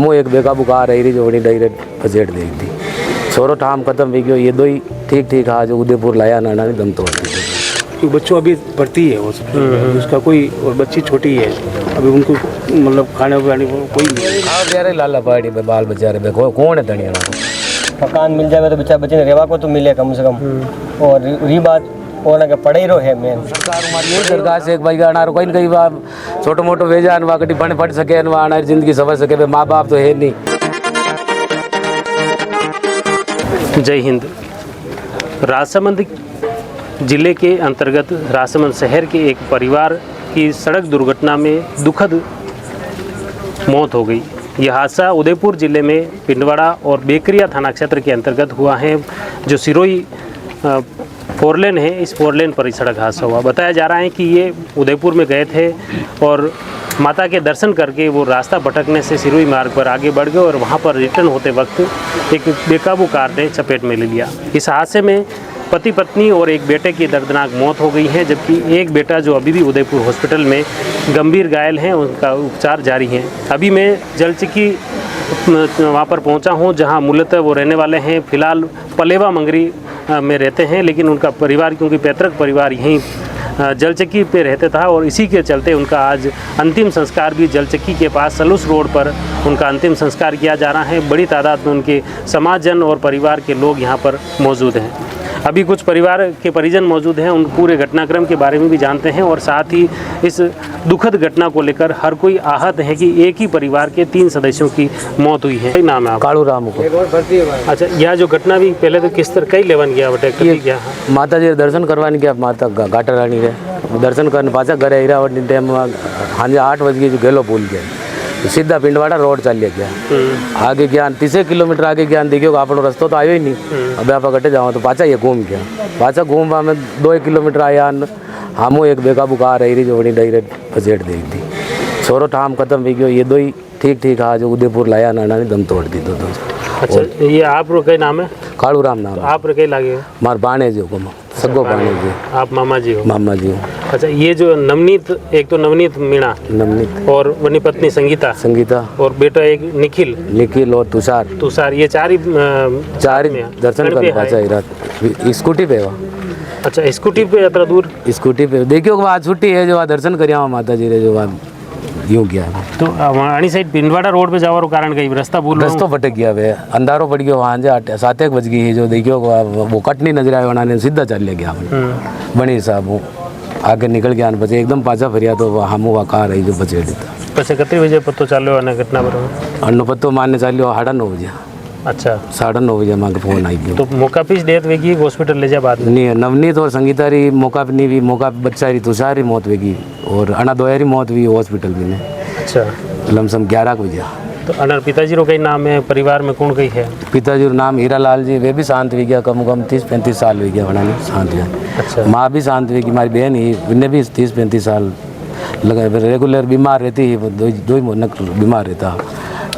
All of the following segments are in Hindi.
मो एक बेकाबू कार रही जो बड़ी डायरेक्ट पसेट दी थी। छोरो ठाम खत्म भी गयो, ये दो ही ठीक ठीक आज उदयपुर लाया नाना ने दम तोड़ दी। बच्चों अभी भर्ती है हॉस्पिटल, उसका कोई और बच्ची छोटी है, अभी उनको मतलब खाने वाने कोई नहीं। हाँ बेचारे लाला पहाड़ी पे बाल बेचारे पे कौन है धनिया मकान मिल जाए तो बेचारा बच्चे ने रेवा को तो मिले कम से कम। और रही बात और ना पढ़े रो है मेन सरकार हमारी यही सरकार से एक भाई गाना कोई न कहीं बाप छोटो मोटो भेजा अनवा कटी पढ़ सके अनवा आना जिंदगी समझ सके, माँ बाप तो है नहीं। जय हिंद। राजसमंद जिले के अंतर्गत राजसमंद शहर के एक परिवार की सड़क दुर्घटना में दुखद मौत हो गई। यह हादसा उदयपुर जिले में पिंडवाड़ा और बेकरिया थाना क्षेत्र के अंतर्गत हुआ है। जो सिरोही फोरलेन है, इस फोरलेन पर ही सड़क हादसा हुआ। बताया जा रहा है कि ये उदयपुर में गए थे और माता के दर्शन करके वो रास्ता भटकने से सिरोही मार्ग पर आगे बढ़ गए और वहाँ पर रिटर्न होते वक्त एक बेकाबू कार ने चपेट में ले लिया। इस हादसे में पति पत्नी और एक बेटे की दर्दनाक मौत हो गई है, जबकि एक बेटा जो अभी भी उदयपुर हॉस्पिटल में गंभीर घायल हैं, उनका उपचार जारी है। अभी मैं जलचक्की वहाँ पर पहुँचा हूँ, जहाँ मूलतः वो रहने वाले हैं। फिलहाल पलेवा मंगरी में रहते हैं, लेकिन उनका परिवार, क्योंकि पैतृक परिवार यहीं जलचक्की पे रहते था और इसी के चलते उनका आज अंतिम संस्कार भी जलचक्की के पास सलूस रोड पर उनका अंतिम संस्कार किया जा रहा है। बड़ी तादाद में उनके समाजजन और परिवार के लोग यहाँ पर मौजूद हैं। अभी कुछ परिवार के परिजन मौजूद हैं, उन पूरे घटनाक्रम के बारे में भी जानते हैं और साथ ही इस दुखद घटना को लेकर हर कोई आहत है कि एक ही परिवार के 3 सदस्यों की मौत हुई है। नाम है कालू राम को। अच्छा, यह जो घटना भी पहले तो किस तरह कई लेवन गया बटे क्या माता जी दर्शन करवाने गया, माता घाटा रानी रे दर्शन करने पाचा घर हीरावट टाइम हाँ 8 बज गए जो गेलो पुल गया सीधा पिंडवाड़ा रोड चल गया। आगे गया 30 किलोमीटर आगे गया, देखियो अपनो रास्ता तो आयो ही नहीं। अब आप कटे जाओ तो पाचा ये घूम गया, पाचा घूम में 2 किलोमीटर आया हमो एक बेकाबू कार रही जो बड़ी डायरेक्ट पसेट दी थी। छोरो ठाम खत्म भी गयो, ये दो ही ठीक ठीक आज उदयपुर लाया नाना ने दम तोड़ दी दो। अच्छा, ये आप कई नाम है? कालू राम नाम। आप कई लागे? मार बाणे जो सगो बाणे जी। आप मामा जी हो? मामा जी हो। अच्छा, ये जो नवनीत, एक तो नवनीत मीणा, नवनीत और वनी पत्नी संगीता, और बेटा एक निखिल और तुषार, ये चार ही दर्शन कर पाचा स्कूटी पे हुआ। अच्छा, स्कूटी पे यात्रा दूर स्कूटी पे देखियो आज छुट्टी है जो दर्शन करिया माता जी रे जो यूँ गया। तो वहाँ साइड पिंडवाड़ा रोड पे जावा कारण कहीं रास्ता भटक गया वे, अंधारो पड़ गया वहाँ 7 बज गई है जो देखियो वो कटनी नजर आया उन्होंने सीधा चल गया बनी साहब वो आगे निकल गया बचे एकदम पाचा फरिया तो हम वो कार रही जो बचे था। पछे कितने बजे पत्तो चालो घटना पर? अन्नो पत्तो मारने चालो 9:30 बजे। अच्छा, 9:30 बजे मांग फोन आई गयो। तो मौका पे डेथ वेगी हॉस्पिटल ले जा बाद नहीं नवनीत और संगीता री मौका पे नहीं भी, मौका पे बच्चा री तुषार री मौत वेगी और अना दोयारी मौत हुई हॉस्पिटल में। अच्छा, लमसम 11 बजे। तो अनर पिताजी रो कई नाम है, परिवार में कौन कई है? पिताजी रो नाम हीरालाल जी, वे भी शांत हो गया, कम 30-35 साल हो गया बनाने शांत गया। अच्छा, माँ भी शांत हुई, हमारी बहन ही उन्हें भी 30-35 साल लगा रेगुलर बीमार रहती है, दो ही बीमार रहता,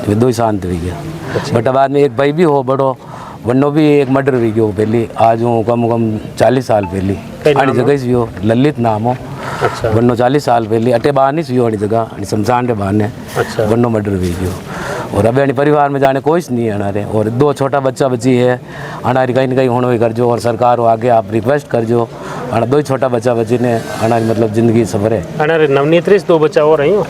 दो ही शांत हो गया। अच्छा। बट बाद में एक भाई भी हो बड़ो वनो भी एक मर्डर हुई गयो पहली, आज हूँ कम 40 साल पहली आनी जगह से हो ललित नाम हो। अच्छा, वनो 40 साल पहले अटे बाहर नहीं सुयो जगह शमशान के बाहर ने। अच्छा, वनो मर्डर हुई गयो और अभी परिवार में जाने कोई नहीं है हमारे, और 2 छोटा बच्चा बची है हमारी कहीं ना कहीं होने कर जो, और सरकार हो आगे आप रिक्वेस्ट कर जो 2 ही छोटा बच्चा बची ने हमारी मतलब जिंदगी सफर है। अरे नवनीत 2 बच्चा और रही हो?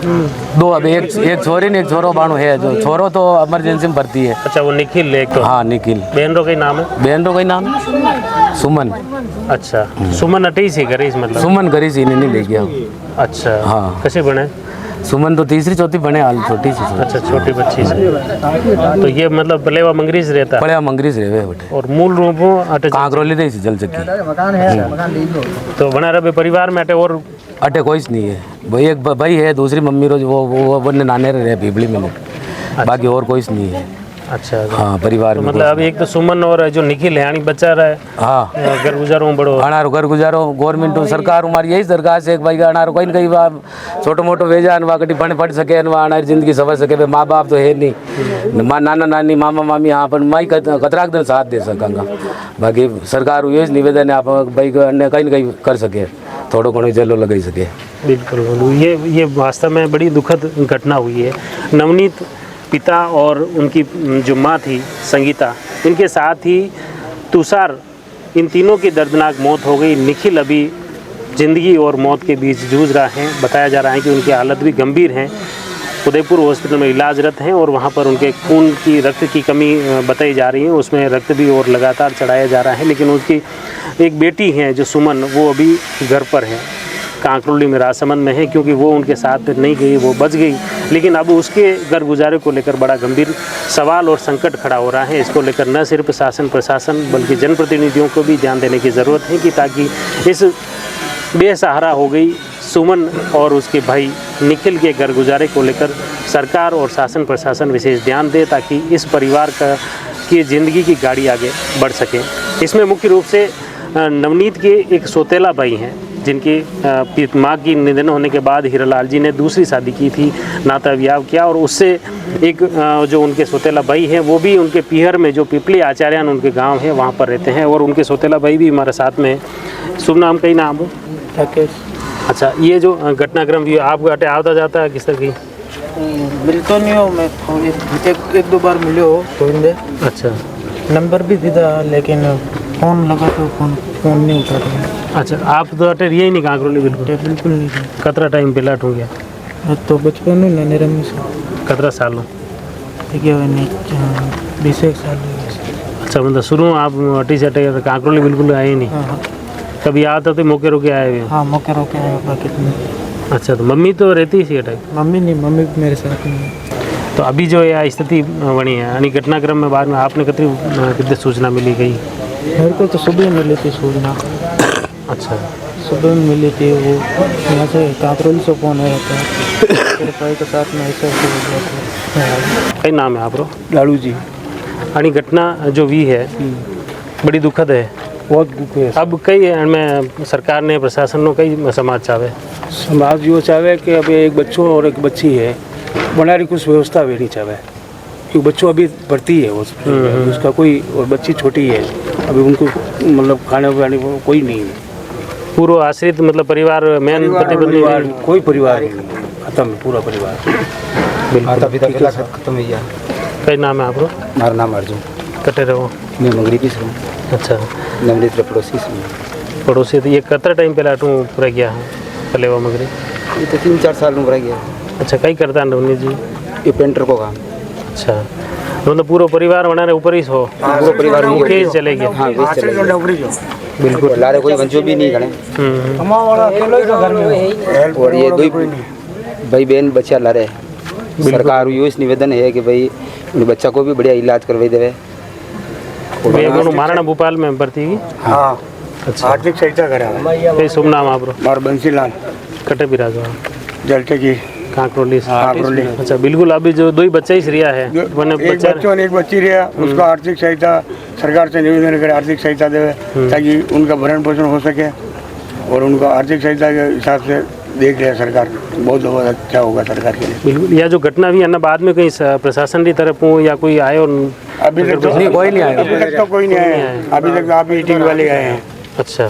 2 अब एक छोरी ने एक छोरो बाणु है, जो छोरो तो इमरजेंसी में भर्ती है। अच्छा, वो निखिल एक तो? हाँ निखिल। बहन रो कई नाम है? बहन रो कई नाम सुमन। अच्छा, सुमन अटे से करे इस मतलब? सुमन करी सी नहीं ले गया। अच्छा, हाँ, कैसे बने? सुमन तो 3री-4थी बने हाल छोटी सी। अच्छा, छोटी बच्ची से। तो ये मतलब पलेवा मंगरी से रहता है? पलेवा मंगरी से रहे बेटे। और मूल रूप अटे कांकरोली दे जल चक्की। तो बना रहे परिवार में अटे और अटे कोई नहीं है, भाई एक भाई है, दूसरी मम्मी रो वो नाने रहे पीपली में। अच्छा, बाकी और कोई नहीं है। अच्छा, हाँ परिवार तो मतलब अभी एक तो सुमन और जो निखिल है बच्चा रहा है। हाँ, घर गुजारो बड़ो अनारो घर गुजारो गवर्नमेंट सरकार हमारी यही सरकार से एक भाई का अनारो कहीं कहीं छोटो मोटो भेजा अनवा कटी पढ़ सके अनवा अनारी जिंदगी समझ सके, माँ बाप तो है नहीं, नाना नानी मामा मामी यहाँ पर माई कतराक दिन साथ दे सकांगा। बाकी सरकार यही निवेदन है आप भाई अन्य कहीं कहीं कर सके, थोड़ो घणो जलो लगाई सके। बिल्कुल, ये वास्तव में बड़ी दुखद घटना हुई है। नवनीत पिता और उनकी जो माँ थी संगीता, इनके साथ ही तुषार, इन तीनों की दर्दनाक मौत हो गई। निखिल अभी ज़िंदगी और मौत के बीच जूझ रहा है। बताया जा रहा है कि उनकी हालत भी गंभीर है। उदयपुर हॉस्पिटल में इलाजरत हैं और वहाँ पर उनके खून की, रक्त की कमी बताई जा रही है। उसमें रक्त भी और लगातार चढ़ाया जा रहा है। लेकिन उसकी एक बेटी है जो सुमन, वो अभी घर पर है, कांकरोली में, राजसमंद में है, क्योंकि वो उनके साथ नहीं गई, वो बच गई। लेकिन अब उसके घर गुजारे को लेकर बड़ा गंभीर सवाल और संकट खड़ा हो रहा है। इसको लेकर न सिर्फ शासन प्रशासन बल्कि जनप्रतिनिधियों को भी ध्यान देने की ज़रूरत है कि ताकि इस बेसहारा हो गई सुमन और उसके भाई निखिल के घर गुजारे को लेकर सरकार और शासन प्रशासन विशेष ध्यान दे, ताकि इस परिवार की ज़िंदगी की गाड़ी आगे बढ़ सके। इसमें मुख्य रूप से नवनीत के एक सौतेला भाई हैं, जिनकी माँ की निधन होने के बाद हीरालाल जी ने दूसरी शादी की थी, नाता ब्याह किया, और उससे एक जो उनके सौतेला भाई हैं वो भी उनके पीहर में, जो पिपली आचार्यान उनके गांव है, वहाँ पर रहते हैं। और उनके सौतेला भाई भी हमारे साथ में है। शुभ नाम, कई नाम हो? राकेश। अच्छा, ये जो घटनाक्रम भी आप घाटे आता जाता है किस तरह की? मिलता नहीं हो, मैं एक दो बार मिले हो गोविंदे। अच्छा नंबर भी दिया, लेकिन फ़ोन लगा तो फ़ोन नहीं उठा रहे। अच्छा, आप तो अटे यही नहीं कांकरोली बिल्कुल? बिल्कुल नहीं। कतरा टाइम पहला हो गया? तो बचपन में ना निरम से कतरा साल हो? 20 साल हो गए। अच्छा, मतलब शुरू में आप अटी से अटे कांकरोली बिल्कुल आए नहीं? हाँ। कभी आता तो मौके रोके आए हुए? हाँ, मौके रोके आए बाकी में। अच्छा, तो मम्मी तो रहती थी अटैक? मम्मी नहीं, मम्मी भी मेरे साथ नहीं है। तो अभी जो ये स्थिति बनी है, यानी घटनाक्रम में बाद में आपने कितनी सूचना मिली गई? मेरे को तो सुबह मिली थी सूचना। अच्छा, सुबह में मिली थी, वो यहाँ से कांकरोली से फ़ोन आया था मेरे भाई के साथ में, ऐसा हो गया। कई नाम है आप? लालू जी। आणि घटना जो भी है बड़ी दुखद है, बहुत दुख है। अब कई में सरकार ने, प्रशासन ने कई समाज चाहे, समाज यो चाहे कि अभी एक बच्चों और एक बच्ची है, बनारी कुछ व्यवस्था भी नहीं चाहे, क्योंकि बच्चों अभी भर्ती है उसका कोई, और बच्ची छोटी है, अभी उनको मतलब खाने वाने को कोई नहीं है। पूरा आश्रित मतलब परिवार मेन प्रतिबंधी कोई परिवार नहीं, खत्म है पूरा परिवार। माता पिता के साथ खत्म हो गया। कई नाम है आपको? हमारा नाम अर्जुन। कटे रहो? मैं मंगरी से हूँ। अच्छा, नवनीत पड़ोसी से हूँ। पड़ोसी? तो ये कतरा टाइम पहले आटू पूरा गया है कलेवा मगरी? ये तो 3-4 साल में गया। अच्छा, कई करता है नवनीत जी? ये पेंटर को काम। अच्छा, मतलब पूरा परिवार बनाने ऊपर ही हो? पूरा परिवार मुकेश चले गया? हाँ, बिल्कुल। लारे कोई बंचो भी नहीं खड़े। और ये दो भाई बहन बच्चा लारे। सरकार यो इस निवेदन है कि भाई उन बच्चा को भी बढ़िया इलाज करवाई देवे। महाराणा भोपाल में भर्ती की? हाँ, अच्छा, आर्थिक सहायता करा। कई शुभ नाम आप? और बंसीलाल कटे बिराजो? जलटे की कांकरोली से? कांकरोली। अच्छा, बिल्कुल। अभी जो दो ही बच्चा ही रिया है, एक बच्चों और एक बच्ची रहा, उसका आर्थिक सहायता सरकार से निवेदन करे, आर्थिक सहायता देवे ताकि उनका भरण पोषण हो सके, और उनका आर्थिक सहायता के हिसाब से देख रहे सरकार, बहुत अच्छा होगा सरकार के लिए। बिल्कुल। या जो घटना भी है ना, बाद में कहीं प्रशासन की तरफ हो या कोई आए? और अभी तक तो कोई नहीं आया। अभी तक तो कोई नहीं आया। अभी तक तो आप ही टीवी वाले आए हैं। अच्छा,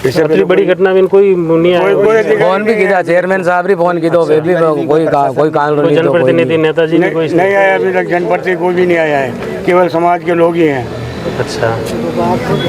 इतनी बड़ी घटना में कोई नहीं आया? फोन भी किया, चेयरमैन साहब ने फोन की, तो वे भी कोई काम नहीं, जनप्रतिनिधि नेताजी ने कोई नहीं आया अभी तक। जनप्रतिनिधि कोई भी नहीं आया है, केवल समाज के लोग ही हैं। अच्छा,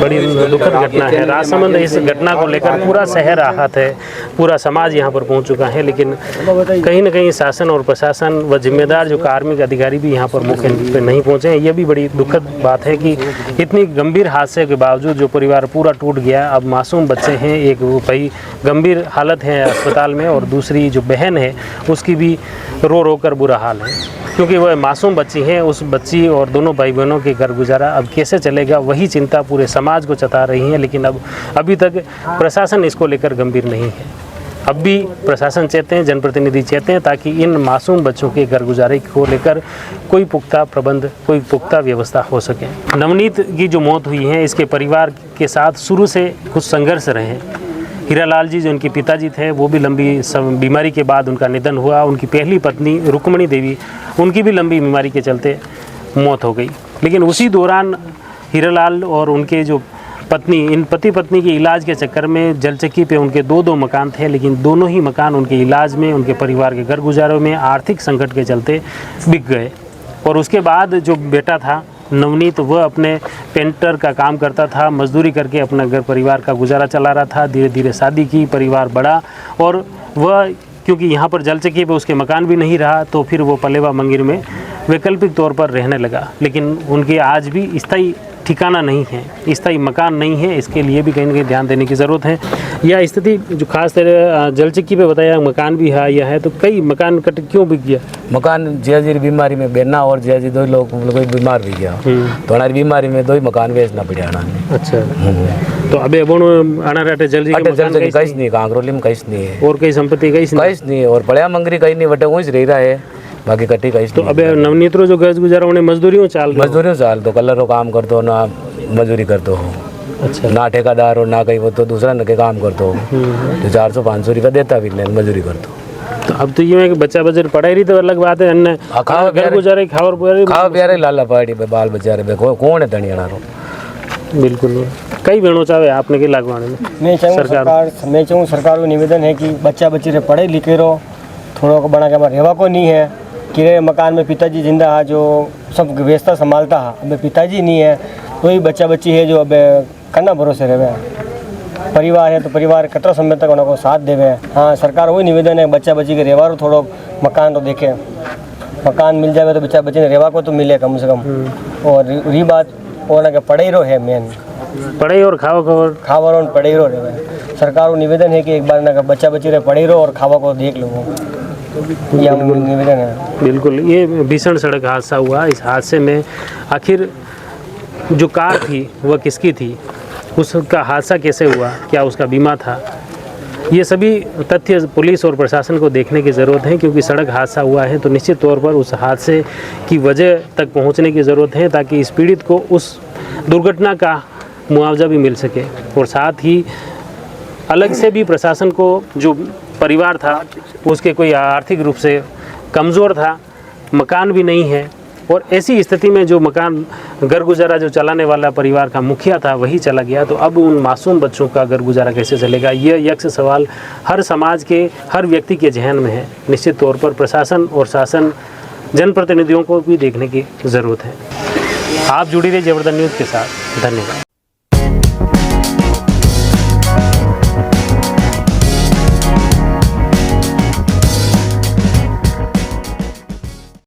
बड़ी दुखद घटना है। राजसमंद इस घटना को लेकर पूरा शहर आहत है, पूरा समाज यहाँ पर पहुँच चुका है, लेकिन कहीं न कहीं शासन और प्रशासन व जिम्मेदार जो कार्मिक अधिकारी भी यहाँ पर मौके पर नहीं पहुँचे हैं। ये भी बड़ी दुखद बात है कि इतनी गंभीर हादसे के बावजूद जो परिवार पूरा टूट गया। अब मासूम बच्चे हैं, एक भाई गंभीर हालत है अस्पताल में, और दूसरी जो बहन है उसकी भी रो रो कर बुरा हाल है, क्योंकि वह मासूम बच्ची हैं। उस बच्ची और दोनों भाई बहनों के घर गुजारा अब कैसे चलेगा, वही चिंता पूरे समाज को सता रही है। लेकिन अब अभी तक प्रशासन इसको लेकर गंभीर नहीं है। अब भी प्रशासन चाहते हैं, जनप्रतिनिधि चाहते हैं ताकि इन मासूम बच्चों के घर गुजारे को लेकर कोई पुख्ता प्रबंध, कोई पुख्ता व्यवस्था हो सके। नवनीत की जो मौत हुई है, इसके परिवार के साथ शुरू से कुछ संघर्ष रहे। हीरालाल जी जो उनके पिताजी थे, वो भी लंबी बीमारी के बाद उनका निधन हुआ। उनकी पहली पत्नी रुक्मणी देवी, उनकी भी लंबी बीमारी के चलते मौत हो गई। लेकिन उसी दौरान हीरालाल और उनके जो पत्नी, इन पति पत्नी के इलाज के चक्कर में जलचक्की पे उनके दो मकान थे, लेकिन दोनों ही मकान उनके इलाज में, उनके परिवार के घर गुजारों में आर्थिक संकट के चलते बिक गए। और उसके बाद जो बेटा था नवनीत, वह अपने पेंटर का काम करता था, मजदूरी करके अपना घर परिवार का गुजारा चला रहा था। धीरे धीरे शादी की, परिवार बढ़ा और वह क्योंकि यहाँ पर जलचक्की पे उसके मकान भी नहीं रहा तो फिर वो पलेवा मंगिर में वैकल्पिक तौर पर रहने लगा। लेकिन उनके आज भी स्थायी ठिकाना नहीं है, स्थायी मकान नहीं है। इसके लिए भी कहीं ना कहीं ध्यान देने की ज़रूरत है। यह स्थिति जो खास तरह जलचक्की पे बताया, मकान भी है यह है, तो कई मकान कट क्यों बिक गया? मकान जियाजी बीमारी में बेना और जियाजी दो लोग कोई बीमार भी गया तो हमारी बीमारी में 2 मकान बेचना पड़ा ना। अच्छा, तो अबे अब आना रहते जल्दी कहीं नहीं, कांकरोली में कहीं नहीं है और कई संपत्ति कहीं नहीं है और बड़ा मंगरी कहीं नहीं बटे वहीं रह रहा है, बाकी कटी कहीं। तो अबे नवनीत रो जो गज गुजारा उन्हें मजदूरियों चाल तो कलर काम कर दो ना मजदूरी कर दो। अच्छा, ना ठेकेदार और ना कहीं वो तो दूसरा न के काम कर दो तो 400-500 रुपया देता भी नहीं, मजदूरी कर दो। तो अब तो ये है कि बच्चा बच्चे पढ़ाई रही तो अलग बात है, अन्य घर गुजारे खाओ प्यारे लाला पाड़ी बाल बच्चा कौन है धनिया रो। बिल्कुल। कई भेड़ों चाहे आपने के लगवाने में मैं चाहूँ सरकार को निवेदन है कि बच्चा बच्ची रे पढ़े लिखे रहो, थोड़ा को बना के हमारे रेवा को नहीं है कि मकान में पिताजी जिंदा है जो सब व्यवस्था संभालता है, अब पिताजी नहीं है तो ही बच्चा बच्ची है जो अब करना भरोसे रहे। परिवार है तो परिवार कतरा समय तक उनको साथ देवे। हाँ, सरकार वही निवेदन है बच्चा बच्ची के रेवा थोड़ा मकान तो देखे, मकान मिल जाए तो बच्चा बच्ची ने रेवा को तो मिले कम से कम। और रही बात और ना पढ़ाई रो है मेन, पढ़ाई और खावा और पढ़ाई रो रहे। सरकार को निवेदन है कि एक बार ना बच्चा बच्ची रे पढ़ाई रो और खावा को देख लो, यह निवेदन है। बिल्कुल। ये भीषण सड़क हादसा हुआ, इस हादसे में आखिर जो कार थी वह किसकी थी, उसका हादसा कैसे हुआ, क्या उसका बीमा था, ये सभी तथ्य पुलिस और प्रशासन को देखने की ज़रूरत है। क्योंकि सड़क हादसा हुआ है तो निश्चित तौर पर उस हादसे की वजह तक पहुंचने की ज़रूरत है ताकि इस पीड़ित को उस दुर्घटना का मुआवजा भी मिल सके। और साथ ही अलग से भी प्रशासन को, जो परिवार था उसके कोई आर्थिक रूप से कमज़ोर था, मकान भी नहीं है और ऐसी स्थिति में जो मकान घर गुजारा जो चलाने वाला परिवार का मुखिया था वही चला गया, तो अब उन मासूम बच्चों का घर गुजारा कैसे चलेगा, यह यक्ष सवाल हर समाज के हर व्यक्ति के जहन में है। निश्चित तौर पर प्रशासन और शासन जनप्रतिनिधियों को भी देखने की ज़रूरत है। आप जुड़ी रहिए जबरदस्त न्यूज़ के साथ। धन्यवाद।